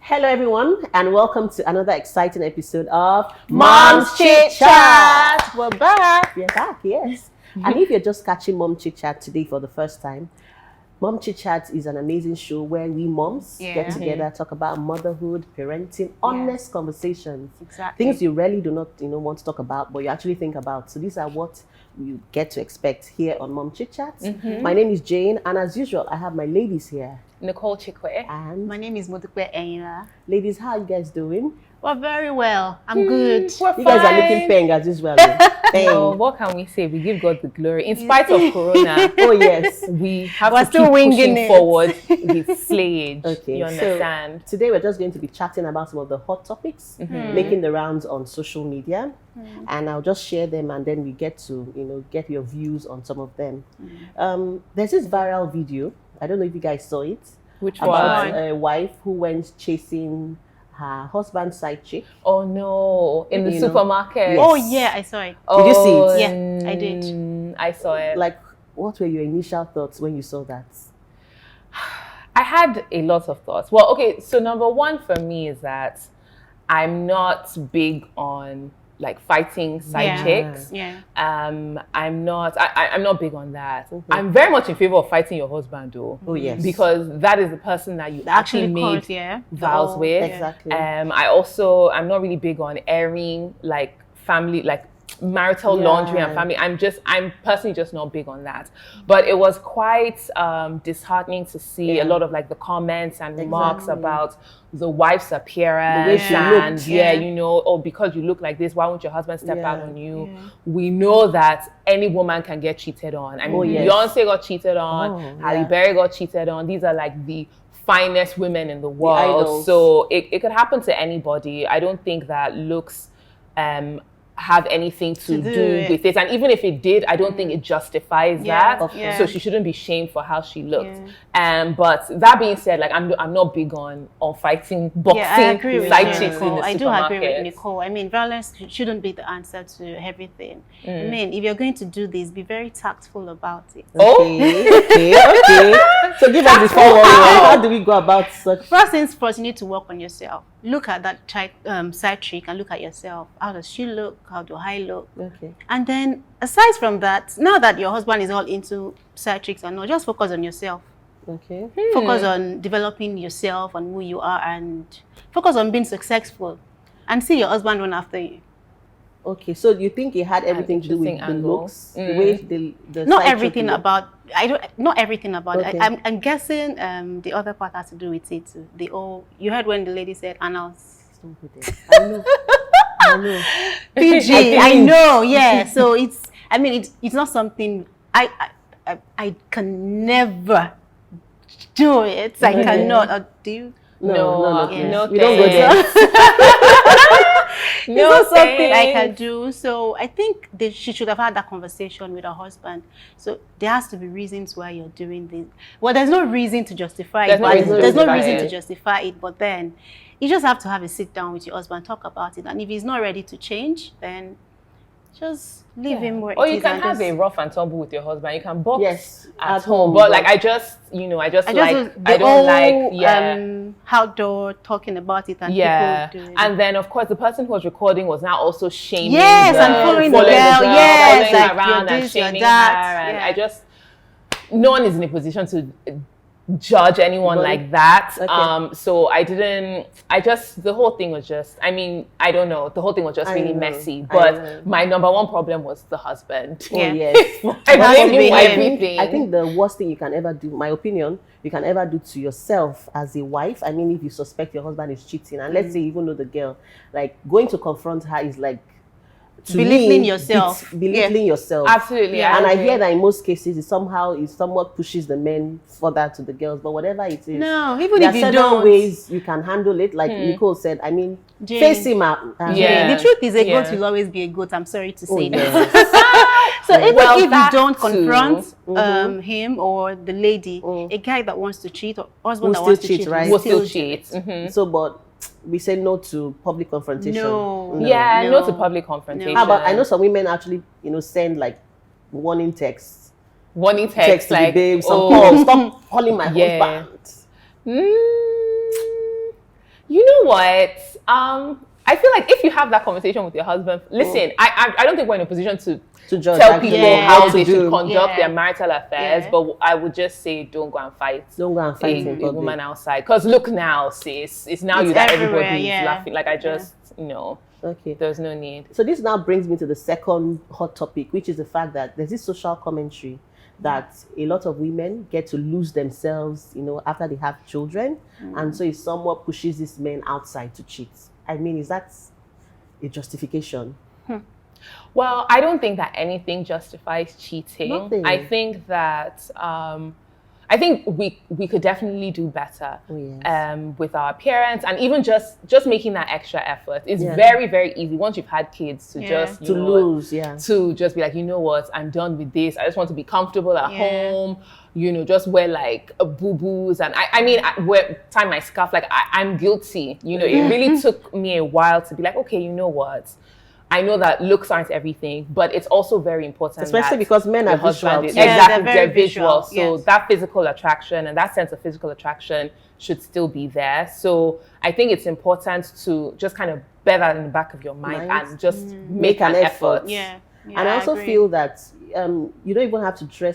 Hello everyone and welcome to another exciting episode of Mom's Chit Chat. We're back. We're back, yes. And if you're just catching Mom Chit Chat today for the first time, Mom Chit Chat is an amazing show where we moms get together, talk about motherhood, parenting, honest conversations. Exactly. Things you really do not want to talk about, but you actually think about. So these are what you get to expect here on Mom Chit Chat. My name is Jane, and as usual, I have my ladies here. Nicole Chikwe. And My name is Motukwe Enyila. ladies, how are you guys doing? Well, very well. I'm good. You guys are looking peng as usual. No, what can we say? We give God the glory. In spite of Corona, Oh yes. we have We're to still keep winging pushing it. forward with slayage. Okay, You understand? So today we're just going to be chatting about some of the hot topics making the rounds on social media, and I'll just share them, and then we get to get your views on some of them. There's this viral video. I don't know if you guys saw it. Which About one? a wife who went chasing her husband's side chick. Oh no, in the You know. supermarket. Yes. Oh, yeah, I saw it. Did you see it? Yeah, I did. I saw it. Like, what were your initial thoughts when you saw that? I had a lot of thoughts. Well, okay, so number one for me is that I'm not big on like fighting side chicks. Yeah. I'm not big on that. I'm very much in favor of fighting your husband though. Oh yes. Because that is the person that you actually made vows with. Exactly. I'm not really big on airing like family, like marital laundry and family. I'm personally just not big on that. But it was quite disheartening to see a lot of like the comments and remarks about the wife's appearance, the way she looked. Because you look like this, why won't your husband step out on you? Yeah. We know that any woman can get cheated on. I mean, Beyonce got cheated on, Halle Berry got cheated on. These are like the finest women in the world. So it could happen to anybody. I don't think that looks have anything to do with it, and even if it did, I don't think it justifies that. So she shouldn't be shamed for how she looked. But that being said, like I'm not big on fighting, boxing, side chicks in the supermarket. I do agree with Nicole. I mean, violence shouldn't be the answer to everything. I mean, if you're going to do this, be very tactful about it. Okay. So give us the 411. How do we go about such? First things first, you need to work on yourself. Look at that side chick and look at yourself. How does she look? How do I look? Okay. And then, aside from that, now that your husband is all into side chicks and all, just focus on yourself. Okay. Focus on developing yourself and who you are, and focus on being successful, and see your husband run after you. Okay, so you think it had everything to do with the looks, the way the Not side everything chick about. Not everything about Okay. it. I'm guessing the other part has to do with it. You heard when the lady said annals. Don't go there. I know. PG. I know. Yeah. So it's not something I can never do it. I cannot. Or do you? No. We don't go there. It's not something I can do. So I think she should have had that conversation with her husband. So there has to be reasons why you're doing this. Well, there's no reason to justify it. There's no reason to justify it. But then you just have to have a sit down with your husband, talk about it. And if he's not ready to change, then just leave him where it is. Or you can have a rough and tumble with your husband. You can box at home. But like I don't like outdoor talking about it and people doing it. And then of course the person who was recording was now also shaming and following the girl, following like, her around and shaming her, and no one is in a position to judge anyone like that. So the whole thing was just, I don't know, the whole thing was just really messy. But my number one problem was the husband. Oh yes. I blame him for everything. I think the worst thing you can ever do, my opinion, you can ever do to yourself as a wife, if you suspect your husband is cheating, and let's say you even know the girl, like going to confront her is like belittling yourself. Belittling yourself. Absolutely. And I hear that in most cases it somewhat pushes the men further to the girls, but whatever it is. No, even there if are you certain don't ways you can handle it. Like Nicole said, Jane, face him out. The truth is a goat will always be a goat. I'm sorry to say that. So if you don't confront him or the lady, a guy that wants to cheat or husband that wants to cheat, right? will still cheat. So, but we say no to public confrontation. No to public confrontation. How about, I know some women actually, send like warning texts. Warning texts to like, the babe, stop calling my husband. You what? I feel like if you have that conversation with your husband, listen, I don't think we're in a position to tell people how they should conduct their marital affairs, but I would just say don't go and fight. Don't go and fight a woman outside. Because look now, sis, it's now you that everybody's laughing. Like I just, okay, there's no need. So this now brings me to the second hot topic, which is the fact that there's this social commentary that a lot of women get to lose themselves, after they have children. And so it somewhat pushes these men outside to cheat. I mean, is that a justification? Well, I don't think that anything justifies cheating. Nothing. I think that I think we could definitely do better with our appearance, and even just making that extra effort. It's very, very easy once you've had kids to just to just be like, you know what, I'm done with this. I just want to be comfortable at home. Just wear like boo-boos, and I tie my scarf. Like I'm guilty. It really took me a while to be like, okay, you know what? I know that looks aren't everything, but it's also very important. Especially because men are visual. Exactly, they're visual. So that physical attraction and that sense of physical attraction should still be there. So I think it's important to just kind of bear that in the back of your mind and just make an effort. And I also feel that you don't even have to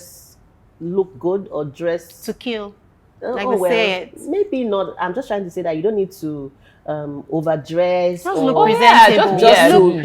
look good or dress to kill. Say it. Maybe not. I'm just trying to say that you don't need to overdress. Just look presentable.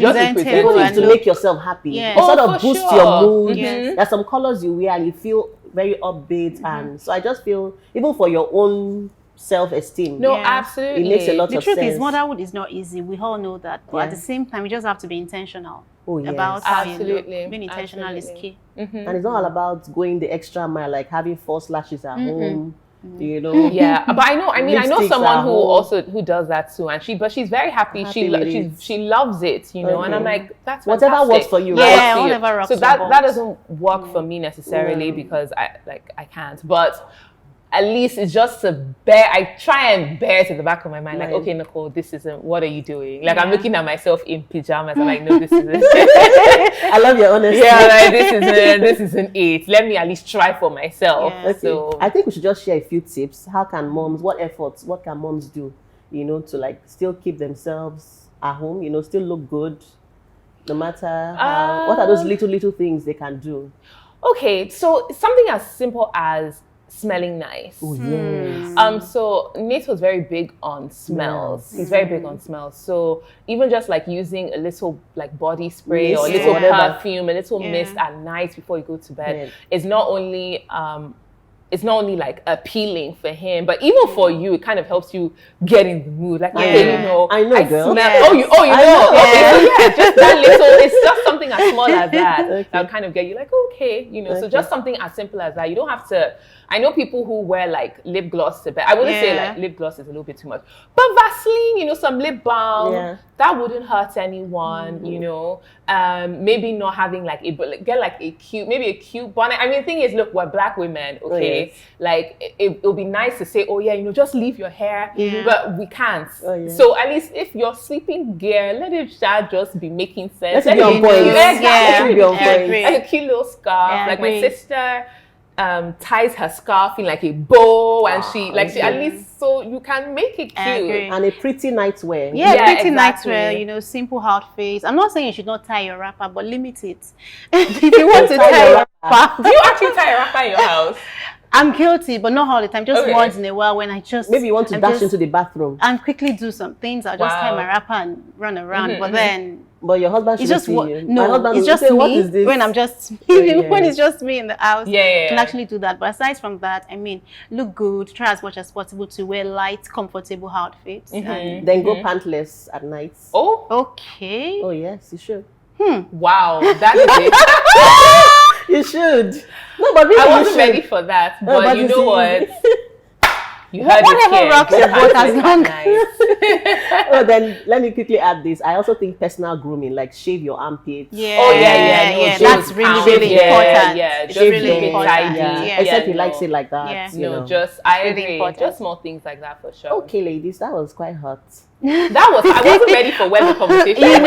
Just to make yourself happy. Or sort of boost your mood. There's some colors you wear and you feel very upbeat. And so I just feel, even for your own self-esteem. No, absolutely. It makes a lot of sense. The truth is, motherhood is not easy. We all know that. But at the same time, you just have to be intentional about how you look. Being intentional is key. And it's not all about going the extra mile, like having false lashes at home. But I know someone who does that too, and she's very happy. She loves it, and I'm like, that's whatever fantastic. works for you. Whatever rocks. So that doesn't work for me necessarily because I can't, but at least it's just I try and bear to the back of my mind, like, okay, Nicole, this isn't, what are you doing? Like, I'm looking at myself in pajamas. I'm like, no, this isn't. I love your honesty. This isn't it. Let me at least try for myself. Okay. So I think we should just share a few tips. What can moms do, to like still keep themselves at home, still look good, no matter how, what are those little things they can do? Okay, so something as simple as smelling nice. Oh, yes. So Nate was very big on smells. He's very big on smells. So even just like using a little like body spray or a little perfume, a little mist at night before you go to bed is not only like appealing for him, but even for you, it kind of helps you get in the mood. Like, okay, I know, girl. Smell, you know. Okay, so just that little, it's just something as small as that that'll kind of get you like, okay, So just something as simple as that. You don't have to. I know people who wear like lip gloss to bed. I wouldn't say like lip gloss is a little bit too much, but Vaseline, some lip balm, that wouldn't hurt anyone, maybe not having like get like a cute bonnet. I mean, the thing is, look, we're Black women, okay? Like it'll be nice to say, just leave your hair, but we can't. So at least if your sleeping gear, let it just be making sense. Let it be on point. Like a cute little scarf, like my sister ties her scarf in like a bow, and she at least so you can make it cute. And a pretty nightwear. Pretty nightwear, simple outfits. I'm not saying you should not tie your wrapper, but limit it. If you want to tie your wrapper. Do you actually tie a wrapper in your house? I'm guilty, but not all the time. Just once in a while when maybe you want to dash into the bathroom and quickly do some things. I'll just tie my wrapper and run around. But your husband should see you. No, it's just me. What is this? When I'm just when it's just me in the house, you can actually do that. But aside from that, look good. Try as much as possible to wear light, comfortable outfits. And then go pantless at night. Oh, okay. Oh yes, you should. Wow, that is it. You should. No, but really, I wasn't ready for that. But you know what? You heard whatever rocks your boat as long as. Then let me quickly add this. I also think personal grooming, like shave your armpits. That's really important. Just really important. Except he likes it like that. I agree. Just small things like that for sure. Okay, ladies, that was quite hot. I wasn't ready for when the conversation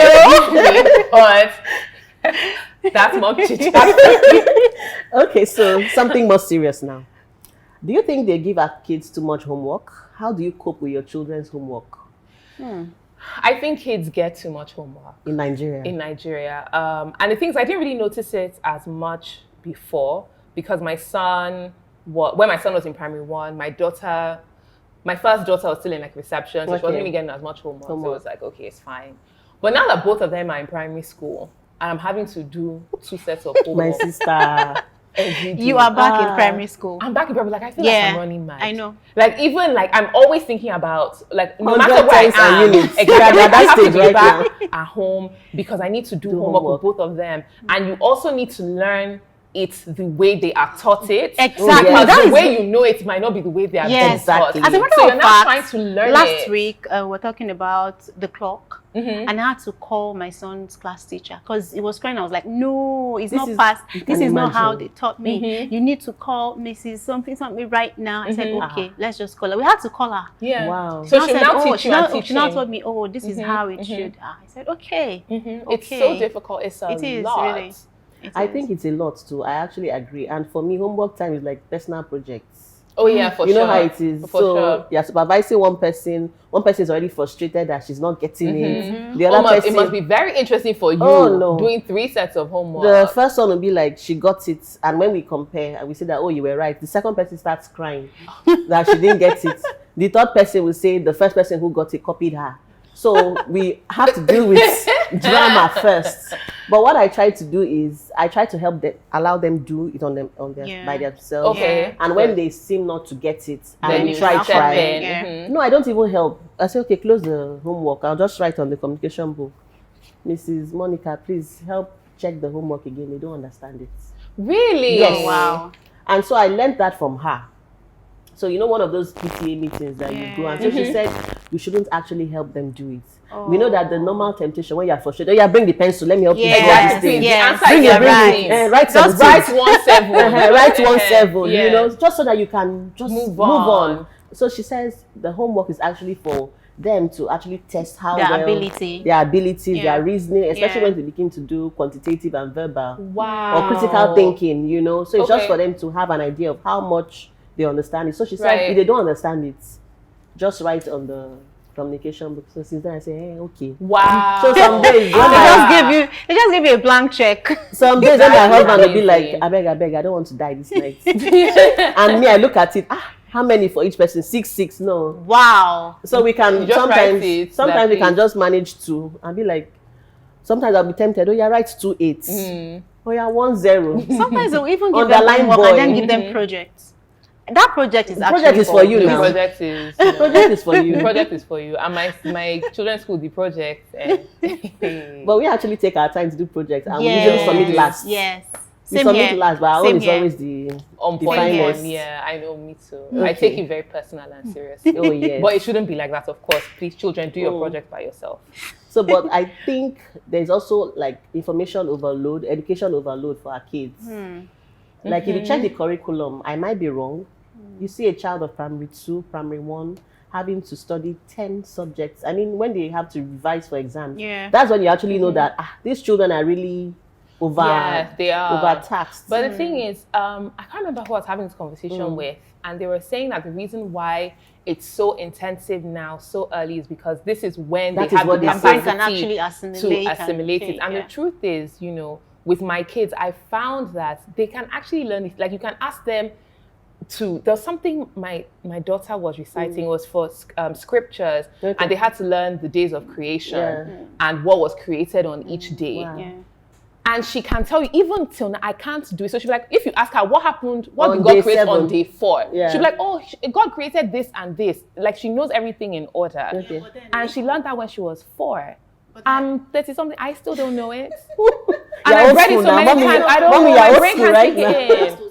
but that's MomChitChat. Okay, so something more serious now. Do you think they give our kids too much homework? How do you cope with your children's homework? I think kids get too much homework. In Nigeria. And the things, I didn't really notice it as much before because when my son was in primary 1, my first daughter was still in like reception, so she wasn't really getting as much homework. So it was like, okay, it's fine. But now that both of them are in primary school, and I'm having to do 2 sets of homework. My sister. You are back in primary school. I'm back in primary. Like I feel like I'm running mad. I know. Like even like I'm always thinking about like no matter where I am, exactly. I have to be back at home because I need to do homework with both of them, and you also need to learn it the way they are taught it. Exactly. Because the way you know it might not be the way they are being taught. As a matter so of you're not fact, trying to learn last week we're talking about the clock, and I had to call my son's class teacher because he was crying. I was like, no, it's not past. This is not how they taught me. You need to call Mrs. something right now. I said, okay, let's just call her. We had to call her. Yeah. Wow. So she now teach you and teach She now told me, oh, this is how it should. I said, okay. It's so difficult. It's a lot. Really. I think it's a lot too. I actually agree. And for me, homework time is like personal projects. Oh yeah, for sure. You know how it is. For sure. You're supervising one person is already frustrated that she's not getting it. The other person, it must be very interesting for you doing 3 sets of homework. The first one will be like, she got it. And when we compare and we say that, oh, you were right. The second person starts crying that she didn't get it. The third person will say the first person who got it copied her. So we have to deal with drama first. But what I try to do is I try to help them, allow them do it by themselves. Okay. And when they seem not to get it, and we try. No, I don't even help. I say, okay, close the homework. I'll just write on the communication book. Mrs. Monica, please help check the homework again. They don't understand it. Really? Yes. Oh, wow. And so I learned that from her. So, you know, one of those PTA meetings that you go, and so she said, we shouldn't actually help them do it. We know that the normal temptation when you're frustrated, bring the pencil, let me help you do this thing. Bring it. Write 17. Write 17, you know, just so that you can just move on. So she says the homework is actually for them to actually test how their abilities, their reasoning, especially when they begin to do quantitative and verbal or critical thinking, you know. So it's just for them to have an idea of how much they understand it. So she said, if they don't understand it, just write on the communication book. So since then I say, hey, okay. Wow. So some days they just give you a blank check. Some days when my husband will be like, I beg, I don't want to die this night. And me, I look at it, how many for each person? 6, no. Wow. So we can sometimes we can just manage 2 and be like, sometimes I'll be tempted, oh yeah, write 2 8. Oh yeah, 1 0. Sometimes they'll even give them homework and then give them projects. That project is actually for you now. Project is for you. The project is for you. And my children's school, the project. But we actually take our time to do projects, and we usually submit last. Yes. We submit last, but our own is always the on point one. Yeah, I know, me too. I take it very personal and seriously. Oh yes. But it shouldn't be like that, of course. Please, children, do your project by yourself. So, but I think there's also like information overload, education overload for our kids. Like if you check the curriculum, I might be wrong. You see a child of primary 2, primary 1 having to study 10 subjects. I mean, when they have to revise for exams, that's when you actually know that these children are really overtaxed. But the thing is, I can't remember who I was having this conversation with, and they were saying that the reason why it's so intensive now, so early, is because this is when they have the capacity can actually assimilate it. And the truth is, you know, with my kids, I found that they can actually learn it. Like you can ask them there's something my daughter was reciting, was for scriptures, and they had to learn the days of creation and what was created on each day. And she can tell you, even till now, I can't do it. So she'll be like, if you ask her what happened, what did God create on day 4? She'll be like, oh, God created this and this. Like she knows everything in order. And she learned that when she was 4. 30 something, I still don't know it. And I've read it so many times, I don't know. My brain can't take it in.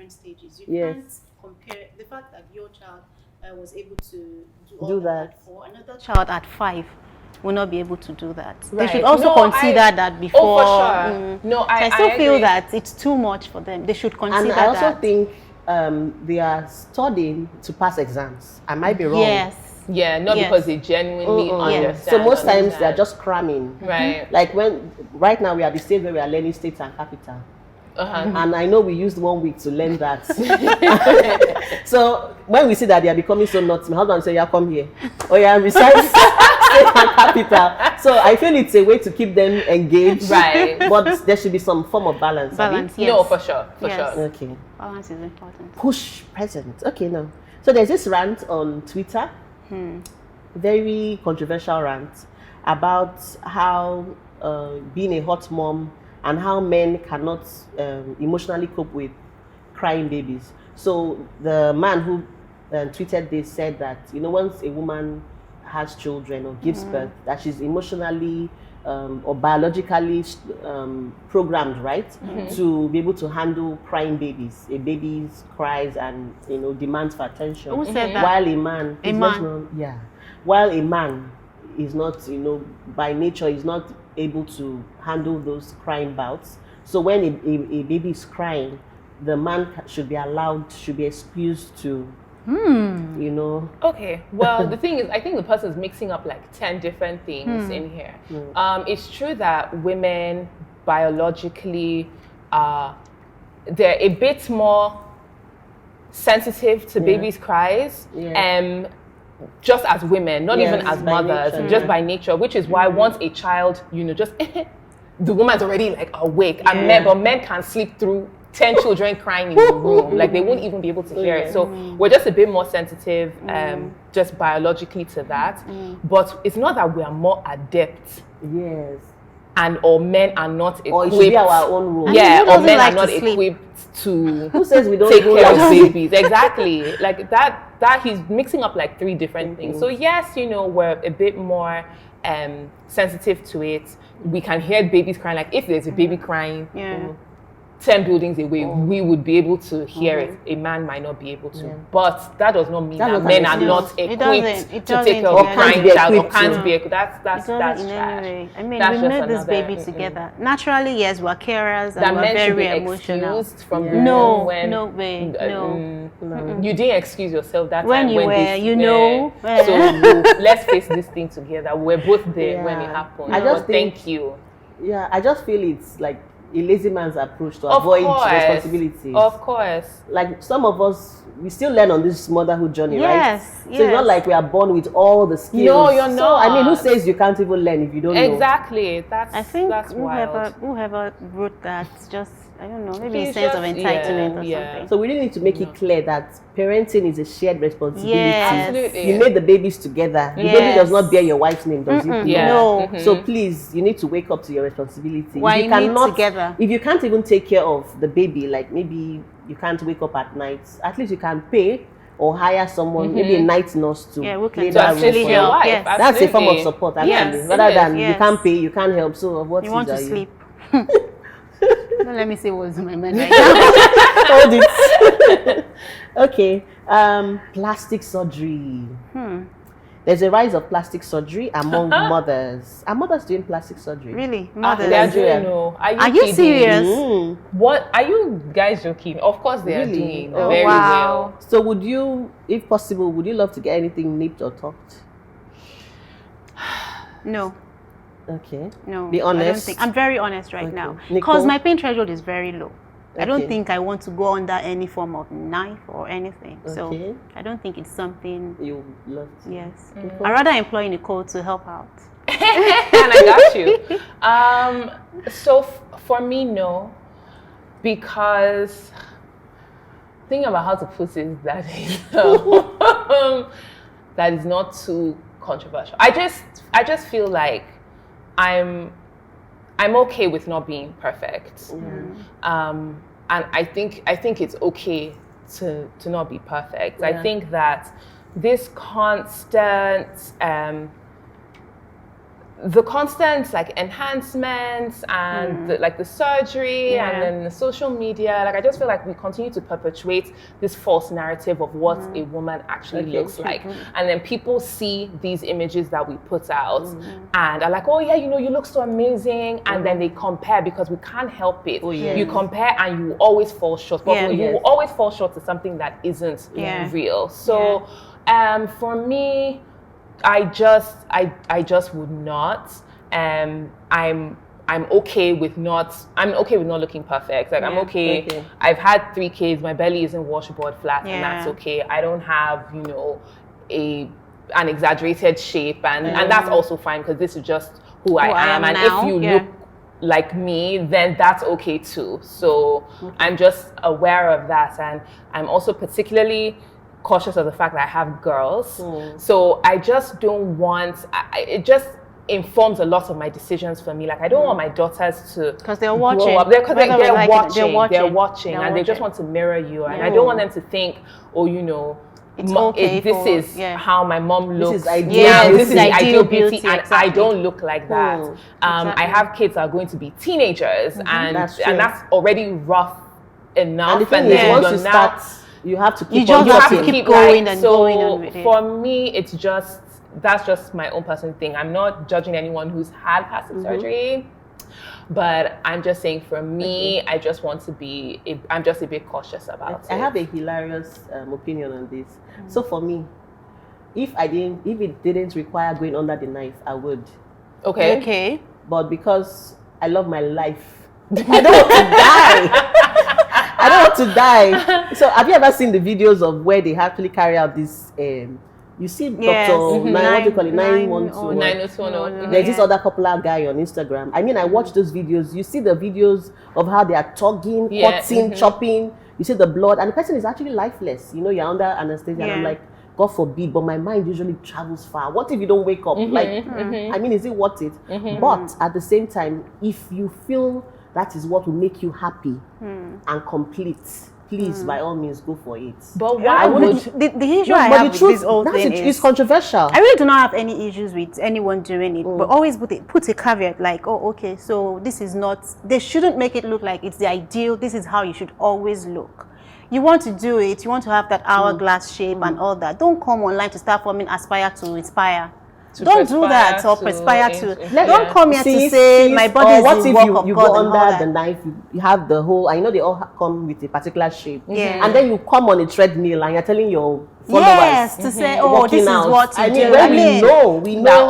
Stages. You can't compare the fact that your child was able to do that at 4, another child at 5 will not be able to do that. They should also consider that before. Oh, for sure. I still feel that it's too much for them. They should consider that. And I also think they are studying to pass exams. I might be wrong. Yeah, not because they genuinely understand. So most times they're just cramming. Right. Like right now we are at the stage where we are learning states and capital. And I know we used 1 week to learn that. So when we see that they are becoming so naughty, my husband say, yeah, come here. Oh yeah, recite state and capital. So I feel it's a way to keep them engaged. Right. But there should be some form of balance. Balance, yes. No, for sure. For sure. Okay. Balance is important. Push present. Okay, no. So there's this rant on Twitter, very controversial rant, about how being a hot mom and how men cannot emotionally cope with crying babies. So the man who tweeted this said that, you know, once a woman has children or gives birth, that she's emotionally or biologically programmed, right, to be able to handle crying babies. A baby cries and, you know, demands for attention. Who said that? While a man, while a man is not, you know, by nature is not able to handle those crying bouts. So when a baby is crying, the man should be allowed, should be excused to, you know. Okay, well, the thing is, I think the person is mixing up like 10 different things in here. It's true that women biologically, they're a bit more sensitive to babies' cries, just as women, not even as mothers, just by nature, which is why once a child, you know, just the woman's already like awake, and men can sleep through 10 children crying in the room, like they won't even be able to hear it. So we're just a bit more sensitive, just biologically to that. But it's not that we are more adept. Yes. And or men are not equipped. Or it should be our own rule. Yeah, or men are not equipped to who says we don't take care of babies. Exactly. Like that he's mixing up like 3 different things. So yes, you know, we're a bit more sensitive to it. We can hear babies crying. Like if there's a baby crying, 10 buildings away, we would be able to hear it. A man might not be able to. But that does not mean that men are not equipped to take care of a crying child or can't be equipped. That's trash. I mean, we made this baby together. Naturally, yes, we're carers and we're very emotional. From no way. You didn't excuse yourself that when time you when were, this, you know. So let's face this thing together. We're both there when it happened. Thank you. Yeah, I just feel it's like a lazy man's approach to avoid responsibilities. Of course. Like some of us, we still learn on this motherhood journey, right? Yes. So it's not like we are born with all the skills. No, you're not. So, I mean, who says you can't even learn if you don't know? Exactly. I think that's wild. whoever wrote that just, I don't know, maybe a sense of entitlement or something. So we really need to make it clear that parenting is a shared responsibility. Yes. Absolutely. You made the babies together. The baby does not bear your wife's name, does it? No. So please, you need to wake up to your responsibility. Why if you together? If you can't even take care of the baby, like maybe you can't wake up at night, at least you can pay or hire someone, maybe a night nurse to play that role for your wife. Yes. That's a form of support, actually. Yes, rather than you can't pay, you can't help. So what you want to sleep? Don't let me say what's in my mind right now. Hold it. Okay. Plastic surgery. There's a rise of plastic surgery among mothers. Are mothers doing plastic surgery? Really? Mothers? They are doing. No. Are you serious? What? Are you guys joking? Of course they are doing very well. So would you, if possible, would you love to get anything nipped or tucked? No. Okay. No. Be honest. I'm very honest right now. Because my pain threshold is very low. Okay. I don't think I want to go under any form of knife or anything. So I don't think it's something you love to. Yes. I'd rather employ Nicole to help out. And I got you. So for me, no. Because thinking about how to put it, that is not too controversial. I just feel like I'm okay with not being perfect. And I think it's okay to not be perfect. I think that this constant the constant like enhancements and the surgery and then the social media, like I just feel like we continue to perpetuate this false narrative of what a woman actually looks like. And then people see these images that we put out and are like, oh yeah, you know, you look so amazing. And then they compare because we can't help it. You compare and you always fall short. But you will always fall short to something that isn't real. So for me, I just would not. I'm I'm okay with not looking perfect. Like I'm okay. I've had 3 kids. My belly isn't washboard flat, and that's okay. I don't have, you know, an exaggerated shape, and that's also fine because this is just who I am. And now, if you look like me, then that's okay too. So I'm just aware of that, and I'm also particularly cautious of the fact that I have girls. So I just don't want. It just informs a lot of my decisions for me. Like I don't want my daughters to because they're watching. Grow up. They're watching, and they just want to mirror you. And I don't want them to think, oh, you know, this is how my mom looks. This is ideal. This is ideal beauty, and I don't look like that. I have kids that are going to be teenagers, and that's already rough enough. And the thing is, once you start, you have to keep going and going with it. For me, it's just. That's just my own personal thing. I'm not judging anyone who's had plastic surgery, but I'm just saying for me, I just want to be, I'm just a bit cautious about it. I have a hilarious opinion on this. So for me, if it didn't require going under the knife, I would. Okay. But because I love my life, I don't want to die. I don't want to die. So have you ever seen the videos of where they actually carry out this? You see Dr. 912. There's this other popular guy on Instagram. I mean, I watch those videos. You see the videos of how they are tugging, cutting, chopping. You see the blood, and the person is actually lifeless. You know, you're under anesthesia. And I'm like, God forbid, but my mind usually travels far. What if you don't wake up? I mean, is it worth it? But at the same time, if you feel that is what will make you happy and complete, please, by all means, go for it. But why would the issue I have with this whole thing is controversial. I really do not have any issues with anyone doing it, but always put a caveat like, oh, okay, so this is not. They shouldn't make it look like it's the ideal. This is how you should always look. You want to do it. You want to have that hourglass shape and all that. Don't come online to start forming aspire to inspire. Don't do that or perspire to. Don't come here to say my body is the work of God. You go under the knife, you have the whole. I know they all come with a particular shape, and then you come on a treadmill and you're telling your followers to say, oh, this is what you do. We know.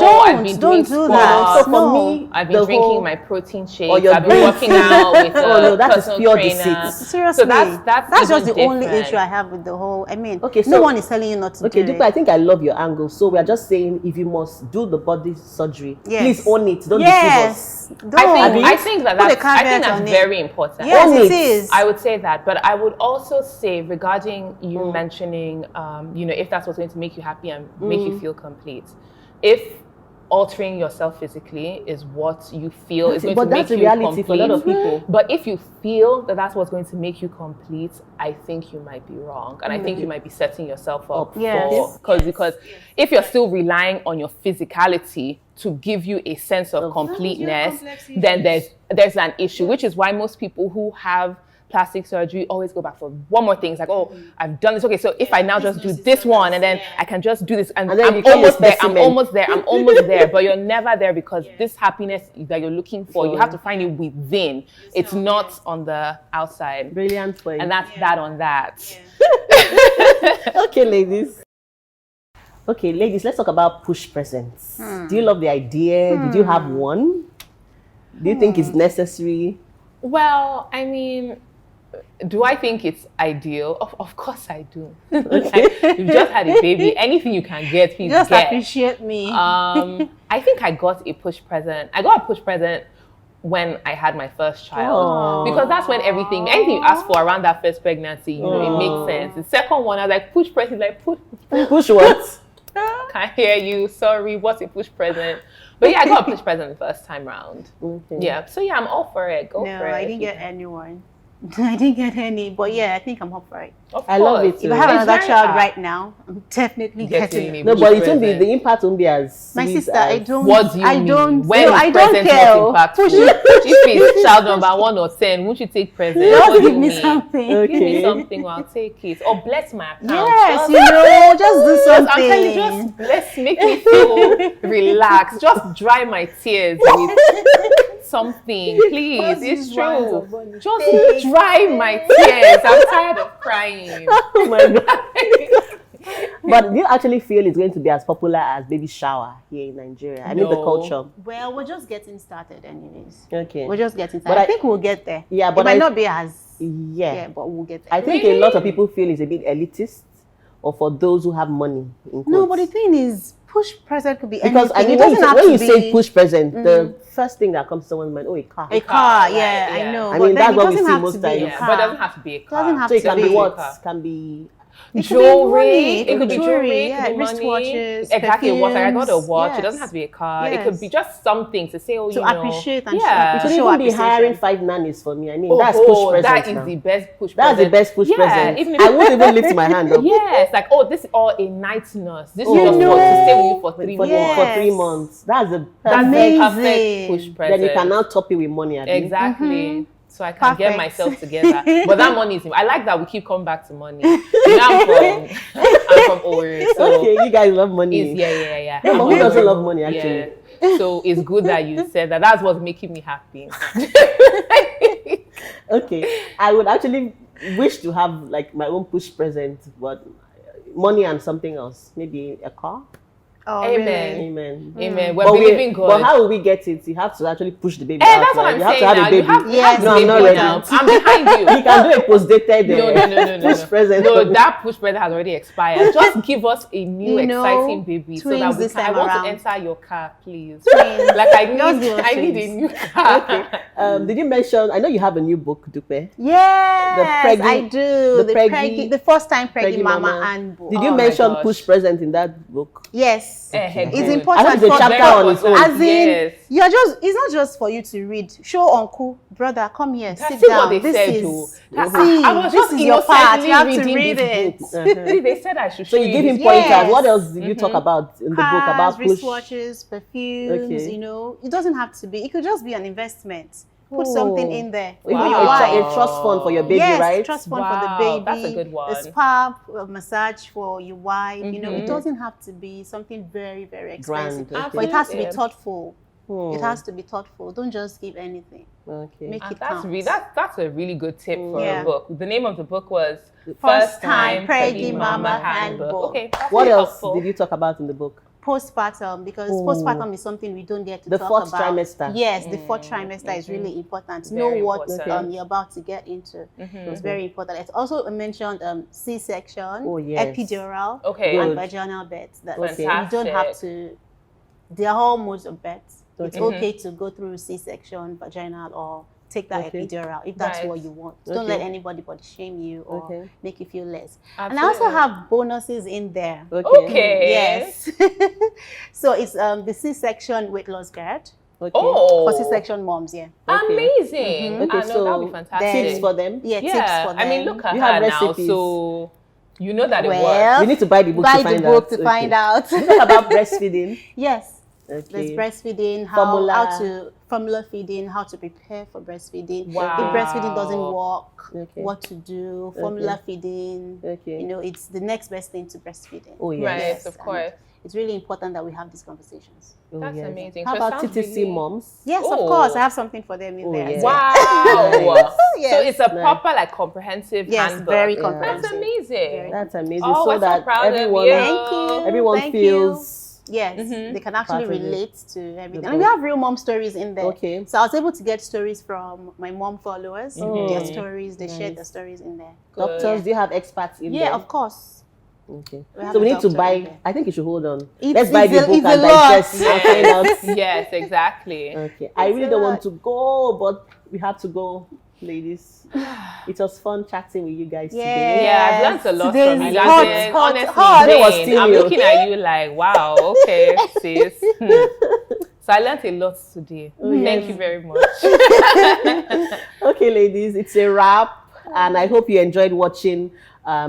Don't do that. So for me, I've been drinking my protein shakes. I've been working out with a that is pure deceit. Seriously, so that's just the only issue I have with the whole. I mean, so, no one is telling you not to do it. Dupe, I think I love your angle. So we are just saying, if you must do the body surgery, please own it. Don't deceive us. I think that's very important. Yes, it is. I would say that, but I would also say regarding you mentioning, you know, if that's what's going to make you happy and make you feel complete, if altering yourself physically is what you feel is going to make you complete, for a lot of people. But if you feel that that's what's going to make you complete, I think you might be wrong, and I think you might be setting yourself up because if you're still relying on your physicality to give you a sense of completeness, then there's an issue, which is why most people who have plastic surgery always go back for one more thing. It's like, oh, I've done this. Okay, so if I now just do this one and then I can just do this and I'm almost there. But you're never there because this happiness that you're looking for, you have to find it within. It's not on the outside. Brilliant point. And that's that on that. Okay, ladies. Okay, ladies, let's talk about push presents. Do you love the idea? Did you have one? Do you think it's necessary? Well, I mean, do I think it's ideal? Of course I do. You've just had a baby. Anything you can get, please just get. Appreciate me. I think I got a push present. I got a push present when I had my first child. Because that's when anything you ask for around that first pregnancy, you know, it makes sense. The second one, I was like, push present, like push what? Can't hear you. Sorry, what's a push present? But yeah, I got a push present the first time round. Okay. Yeah, so yeah, I'm all for it. Go for it. No, I didn't get anyone. I didn't get any, but yeah, I think I'm up for it. I love it too. If I have another child right now, I'm definitely getting it. No, but it won't be, the impact won't be as my sister, I don't. What do you mean? When I don't care. Push it. If it's child number 1 or 10, won't you take present? Just give me something. Okay. Give me something, I'll take it. Or bless my account. Yes, just do something. I'm telling you, just bless, make me feel relaxed. Just dry my tears with something, please. It's true. Just dry my tears. I'm tired of crying. Oh my God. But do you actually feel it's going to be as popular as baby shower here in Nigeria? I mean, the culture. Well, we're just getting started anyways. Okay. We're just getting started. But I think we'll get there. Yeah, but it might not be as... Yeah, but we'll get there. I think a lot of people feel it's a bit elitist, or for those who have money. No, but the thing is, push present could be because anything. when you say push present, the first thing that comes to someone's mind, a car. A car, yeah, I know. I mean, that's what we see most times. But it doesn't have to be a car. So it can be what? Can be jewelry. It could be jewelry, wristwatches, exactly. Perfumes, I got a watch. Yes. It doesn't have to be a car. Yes. It could be just something to say, to appreciate and it could even be hiring 5 nannies for me. I mean, that's push present. That is the best push present. That's the best push present. Even if I won't even lift my hand up. Yes, like this is all a night nurse. This is just to stay with you for 3 months. For 3 months. That's the perfect push present. Then you can now top it with money. Exactly. So I can get myself together. But that money is... I like that we keep coming back to money. I'm from Owerri. So okay, you guys love money. Yeah. But who doesn't love money, actually? Yeah. So it's good that you said that. That's what's making me happy. Okay. I would actually wish to have like my own push present, but money and something else. Maybe a car. Oh, Amen. Amen. Amen. We're believing God. But how will we get it? You have to actually push the baby out. That's what I'm saying. You have to have a baby. Yes, no, I'm not ready. I'm behind you. You can do a post-dated no. push present. No, that push present has already expired. Just give us a new exciting baby so that we can. I want to enter your car, please. Like I need a new car. Okay. Did you mention? I know you have a new book, Dupe. Yes, I do. The first time preggy mama and book. Did you mention push present in that book? Yes. It's important. It's a chapter on its own. As in, it's not just for you to read. Show uncle, brother, come here, sit down. What they said, this is your part. You have to read it. They said I should show you. So you give him pointers. What else did you talk about in the book about push? Wristwatches, perfumes. You know, it doesn't have to be. It could just be an investment. Put something in there for your wife. A trust fund for your baby, right? Yes, trust fund for the baby. That's a good one. A spa, a massage for your wife. You know, it doesn't have to be something very, very expensive. But it has to be thoughtful. It has to be thoughtful. Don't just give anything. Okay. Make it count. That's a really good tip for a book. The name of the book was First Time Preggy Mama Handbook. Okay. What else did you talk about in the book? Postpartum, because postpartum is something we don't get to talk about. The 4th trimester. Yes, the 4th trimester is really important. Know what you're about to get into. It's very important. It's also mentioned C-section, epidural, and vaginal births. That you don't have to. There are all modes of births. It's okay to go through C-section, vaginal, or take that epidural if that's what you want. Don't let anybody body shame you or make you feel less. Absolutely. And I also have bonuses in there. Okay. Yes. So it's the C-section weight loss guide. For C-section moms, Amazing. Okay, so that'll be fantastic. Tips for them? Yeah, tips for them. I mean, look at you her have now, recipes. So you know that it works. You need to buy the book to find out. You talk about breastfeeding. Yes. There's breastfeeding, formula feeding, how to prepare for breastfeeding. Wow. If breastfeeding doesn't work, what to do, formula feeding. You know, it's the next best thing to breastfeeding. Oh, yes. Right, of course. It's really important that we have these conversations. That's amazing. How about TTC moms? Yes, of course. I have something for them in there. Yes. Wow. So it's a proper, like, comprehensive handbook. Very comprehensive. That's amazing. That's amazing. Oh, so that everyone feels... Yes, they can actually relate to everything. And we have real mom stories in there. Okay. So I was able to get stories from my mom followers. Their stories, they shared their stories in there. Doctors, do you have experts in there? Yeah, of course. Okay. So we need to buy, I think you should hold on. Let's buy the book and digest and find out. Yes, exactly. Okay. I really don't want to go, but we have to go, ladies. It was fun chatting with you guys today. Yeah, I've learned a lot from you. Honestly, I'm looking at you like, wow, okay, sis. So I learned a lot today. Thank you very much. Okay, ladies, it's a wrap. And I hope you enjoyed watching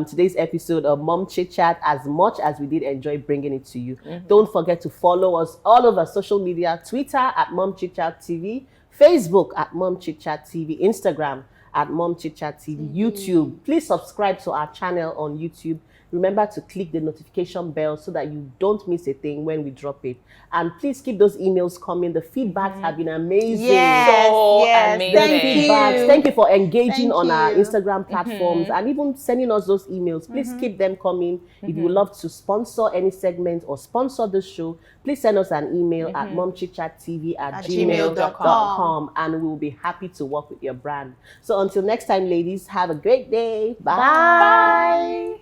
today's episode of Mom Chit Chat as much as we did enjoy bringing it to you. Don't forget to follow us all over social media, Twitter at MomChitChatTV, Facebook at MomChitChatTV, Instagram at MomChitChatTV, YouTube. Please subscribe to our channel on YouTube. remember to click the notification bell so that you don't miss a thing when we drop it. And please keep those emails coming. The feedbacks have been amazing. Yes, amazing. Thank you for engaging on our Instagram platforms and even sending us those emails. Please keep them coming. If you would love to sponsor any segment or sponsor the show, please send us an email at momchitchattv@gmail.com and we will be happy to work with your brand. So until next time, ladies, have a great day. Bye. Bye.